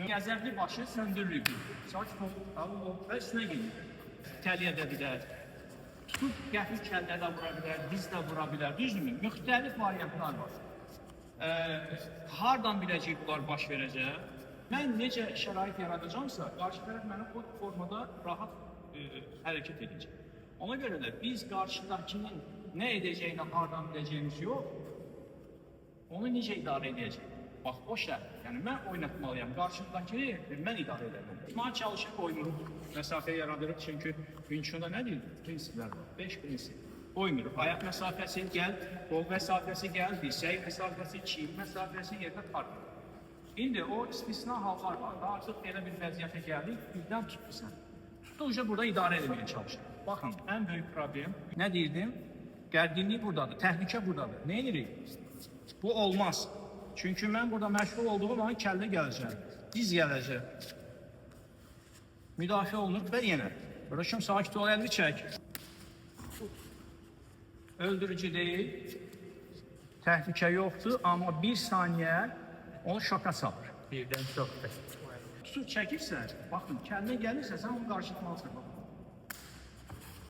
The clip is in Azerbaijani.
Gəzərli başı söndürülür. Sakin ol, alın ol və üstünə gedir. İtəliyə də bilər. Tutub qəfil kəllə də vura bilər, diz də vura bilər. Düzdürmü? Müxtəlif variantlar var. Hardan biləcək bunlar baş verəcək? Mən necə şərait yaradacamsa, qarşı tərəf mənə o formada rahat hərəkət edəcək. Ona görə də biz qarşıdakının nə edəcəyini hardan biləcəyimiz yox, onu necə idarə edəcək? Bax, o şərt. Yəni, mən oynatmalıyam. Qarşımdakini mən idarə edəcəm. Mən çalışıb qoymuruq, məsafə yaradırıq. Çünki Vinçunda nə deyil? Prinsiplər var. 5 prinsip. Qoymuruq. Ayaq məsafəsi gəl, qol məsafəsi gəl, dirsək məsafəsi, çiyin məsafəsi yerdə farq edir. İndi o istisna hallar var. Artıq belə bir vəziyyətə gəldik, birdən tutdusan. Tutduqca burada idarə etməyə çalışır. Baxın, ən böyük problem nə deyirdim? Gərginlik buradadır, təhlükə buradadır. Nə edirik? Bu olmaz. Çünki mən burada məşğul olduğum zaman kəllə gələcək, diz gələcək. Müdafiə olunur və yenə. Bırakım sakit ol, əlini çək. Öldürücü deyil, təhlükə yoxdur, amma bir saniyə onu şoka salır. Birdən çox. Tutub çəkirsə, baxın, kəllə gəlirsə, sən onu qarşıtmalısan.